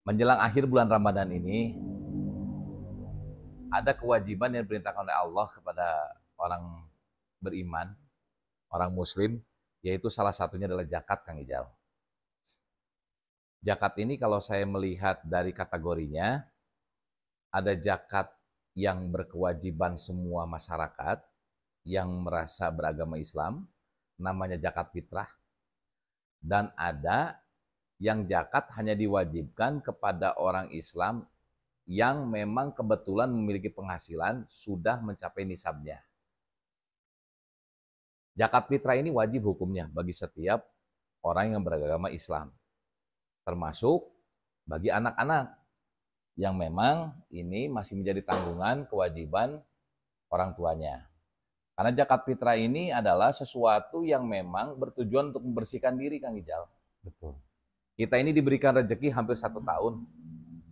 Menjelang akhir bulan Ramadan ini, ada kewajiban yang diperintahkan oleh Allah kepada orang beriman, orang muslim, yaitu salah satunya adalah zakat, Kang Ijal. Zakat ini kalau saya melihat dari kategorinya, ada zakat yang berkewajiban semua masyarakat yang merasa beragama Islam, namanya zakat fitrah, dan ada yang zakat hanya diwajibkan kepada orang Islam yang memang kebetulan memiliki penghasilan sudah mencapai nisabnya. Zakat fitrah ini wajib hukumnya bagi setiap orang yang beragama Islam, termasuk bagi anak-anak yang memang ini masih menjadi tanggungan kewajiban orang tuanya. Karena zakat fitrah ini adalah sesuatu yang memang bertujuan untuk membersihkan diri, Kang Ijal. Betul. Kita ini diberikan rezeki hampir 1 tahun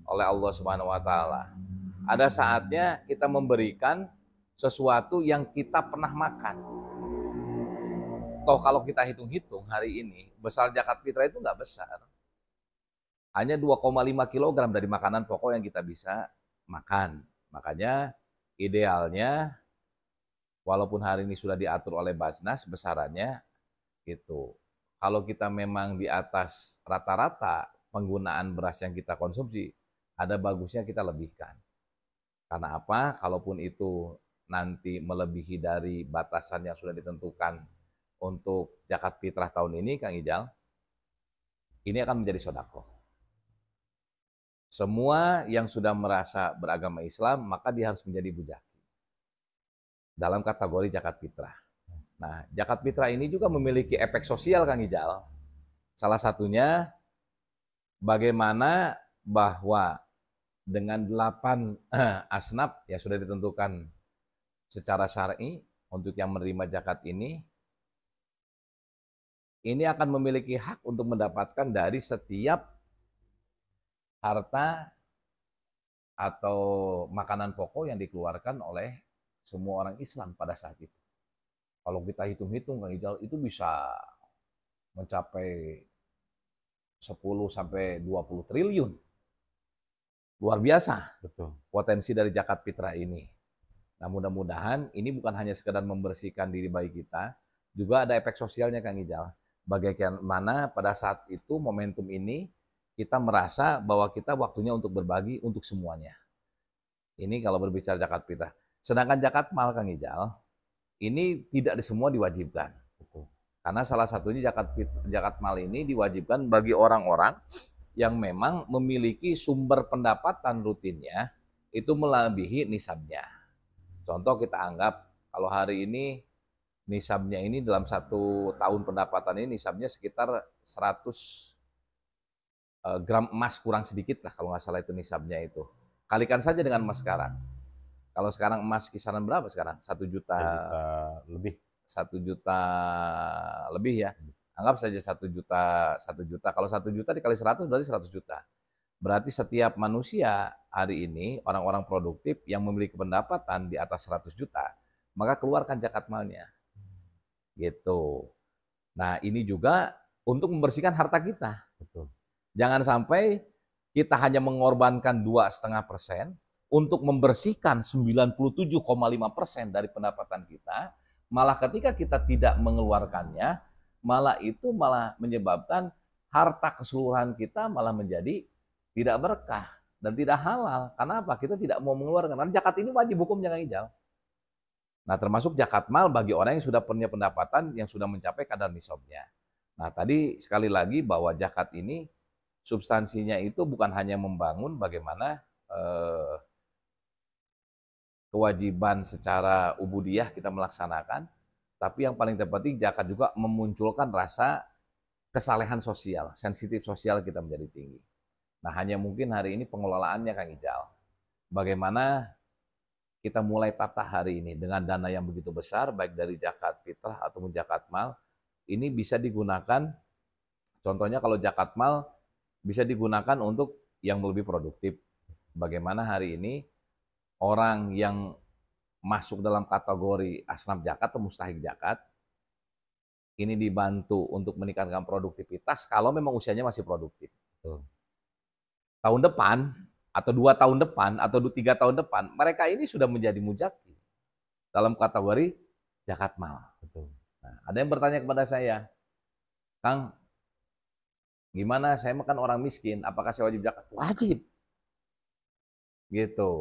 oleh Allah Subhanahu Wa Taala. Ada saatnya kita memberikan sesuatu yang kita pernah makan. Toh kalau kita hitung-hitung hari ini, besar zakat fitrah itu nggak besar. Hanya 2,5 kilogram dari makanan pokok yang kita bisa makan. Makanya idealnya, walaupun hari ini sudah diatur oleh Basnas besarannya, itu. Kalau kita memang di atas rata-rata penggunaan beras yang kita konsumsi, ada bagusnya kita lebihkan. Karena apa? Kalaupun itu nanti melebihi dari batasan yang sudah ditentukan untuk zakat fitrah tahun ini, Kang Ijal, ini akan menjadi sodako. Semua yang sudah merasa beragama Islam, maka dia harus menjadi bujaki dalam kategori zakat fitrah. Nah, zakat fitrah ini juga memiliki efek sosial, Kang Ijal. Salah satunya bagaimana bahwa dengan 8 asnaf yang sudah ditentukan secara syar'i untuk yang menerima zakat ini akan memiliki hak untuk mendapatkan dari setiap harta atau makanan pokok yang dikeluarkan oleh semua orang Islam pada saat itu. Kalau kita hitung-hitung, Kang Ijal, itu bisa mencapai 10 sampai 20 triliun. Luar biasa Betul. potensi dari zakat fitrah ini. Nah, mudah-mudahan ini bukan hanya sekedar membersihkan diri baik kita, juga ada efek sosialnya, Kang Ijal. Bagaimana pada saat itu momentum ini kita merasa bahwa kita waktunya untuk berbagi untuk semuanya. Ini kalau berbicara zakat fitrah. Sedangkan zakat mal, Kang Ijal, ini tidak semua diwajibkan. Betul. Karena salah satunya zakat mal ini diwajibkan bagi orang-orang yang memang memiliki sumber pendapatan rutinnya itu melebihi nisabnya. Contoh kita anggap kalau hari ini nisabnya ini dalam 1 tahun pendapatan ini nisabnya sekitar 100 gram emas kurang sedikit lah kalau nggak salah itu nisabnya itu. Kalikan saja dengan emas sekarang. Kalau sekarang emas kisaran berapa sekarang? 1 juta, 1 juta lebih. 1 juta lebih ya. Anggap saja 1 juta, 1 juta. Kalau 1 juta dikali 100 berarti 100 juta. Berarti setiap manusia hari ini, orang-orang produktif yang memiliki pendapatan di atas 100 juta, maka keluarkan zakat malnya. Gitu. Nah, ini juga untuk membersihkan harta kita. Betul. Jangan sampai kita hanya mengorbankan 2,5% untuk membersihkan 97,5% dari pendapatan kita, malah ketika kita tidak mengeluarkannya, malah itu malah menyebabkan harta keseluruhan kita malah menjadi tidak berkah dan tidak halal. Karena apa? Kita tidak mau mengeluarkan. Karena zakat ini wajib hukumnya, Kang Ijal. Nah, termasuk zakat mal bagi orang yang sudah punya pendapatan yang sudah mencapai kadar nisabnya. Nah, tadi sekali lagi bahwa zakat ini substansinya itu bukan hanya membangun bagaimana kewajiban secara ubudiyah kita melaksanakan, tapi yang paling terpenting zakat juga memunculkan rasa kesalehan sosial, sensitif sosial kita menjadi tinggi. Nah, hanya mungkin hari ini pengelolaannya, Kang Ijal. Bagaimana kita mulai tata hari ini dengan dana yang begitu besar, baik dari zakat fitrah ataupun zakat mal, ini bisa digunakan, contohnya kalau zakat mal bisa digunakan untuk yang lebih produktif. Bagaimana hari ini orang yang masuk dalam kategori asnaf zakat atau mustahik zakat, ini dibantu untuk meningkatkan produktivitas kalau memang usianya masih produktif. Betul. tahun depan, atau 2 tahun depan, atau 3 tahun depan, mereka ini sudah menjadi muzaki dalam kategori zakat mal. Betul. Nah, ada yang bertanya kepada saya, Kang, gimana saya makan orang miskin, apakah saya wajib zakat? Wajib. Gitu.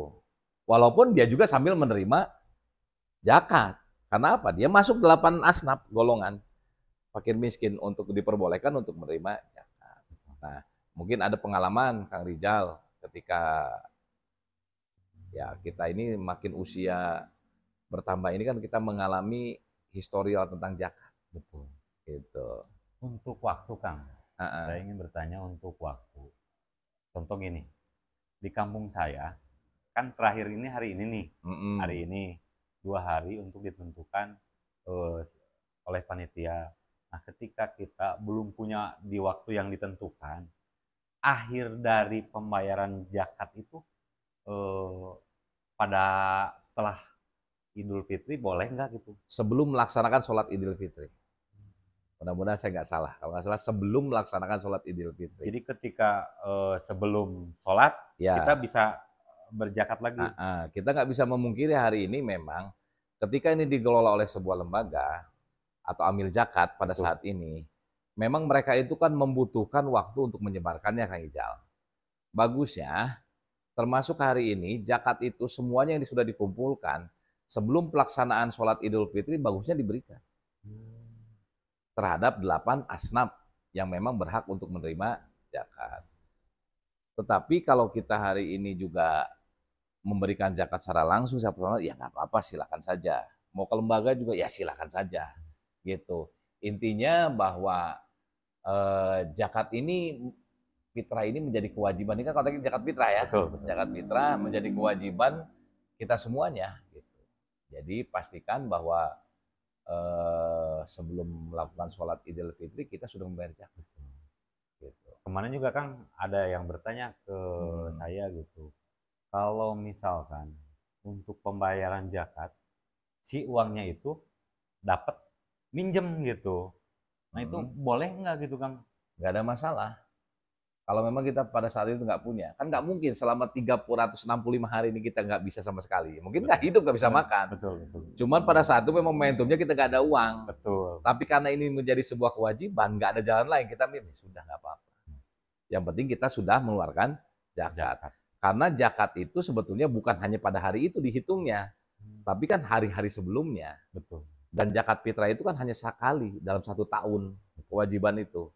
Walaupun dia juga sambil menerima zakat. Karena apa? Dia masuk 8 asnaf golongan fakir miskin untuk diperbolehkan untuk menerima zakat. Nah, mungkin ada pengalaman Kang Rijal ketika ya kita ini makin usia bertambah ini kan kita mengalami historial tentang zakat. Betul. Gitu. Untuk waktu, Kang, saya ingin bertanya untuk waktu. Contoh gini, di kampung saya, kan terakhir ini hari ini nih, hari ini 2 hari untuk ditentukan oleh panitia. Nah, ketika kita belum punya di waktu yang ditentukan, akhir dari pembayaran zakat itu pada setelah Idul Fitri boleh nggak gitu? Sebelum melaksanakan sholat Idul Fitri. Mudah-mudahan saya nggak salah. Kalau nggak salah sebelum melaksanakan sholat Idul Fitri. Jadi ketika sebelum sholat ya, kita bisa berzakat lagi. Kita nggak bisa memungkiri hari ini memang ketika ini dikelola oleh sebuah lembaga atau amil zakat pada saat ini, memang mereka itu kan membutuhkan waktu untuk menyebarkannya, Kang Ijal. Bagusnya, termasuk hari ini, zakat itu semuanya yang sudah dikumpulkan sebelum pelaksanaan sholat Idul Fitri, bagusnya diberikan terhadap 8 asnaf yang memang berhak untuk menerima zakat. Tetapi kalau kita hari ini juga memberikan zakat secara langsung, ya nggak apa-apa, silakan saja. Mau ke lembaga juga ya silakan saja. Gitu. Intinya bahwa zakat ini, fitrah ini menjadi kewajiban. Ini kan kalau zakat fitrah ya. Betul. Zakat fitrah menjadi kewajiban kita semuanya. Gitu. Jadi pastikan bahwa sebelum melakukan sholat Idul Fitri kita sudah membayar zakat. Gitu. Kemarin juga kan ada yang bertanya ke saya gitu, kalau misalkan untuk pembayaran zakat si uangnya itu dapat minjem gitu, nah itu boleh nggak gitu, Kang? Nggak ada masalah. Kalau memang kita pada saat itu nggak punya, kan nggak mungkin selama 365 hari ini kita nggak bisa sama sekali. Mungkin nggak hidup, nggak bisa makan. Betul. Cuman pada saat itu memang momentumnya kita nggak ada uang. Betul. Tapi karena ini menjadi sebuah kewajiban, nggak ada jalan lain, kita milih sudah nggak apa-apa. Yang penting kita sudah mengeluarkan zakat. Karena zakat itu sebetulnya bukan hanya pada hari itu dihitungnya, tapi kan hari-hari sebelumnya. Betul. Dan zakat fitrah itu kan hanya sekali dalam 1 tahun kewajiban itu.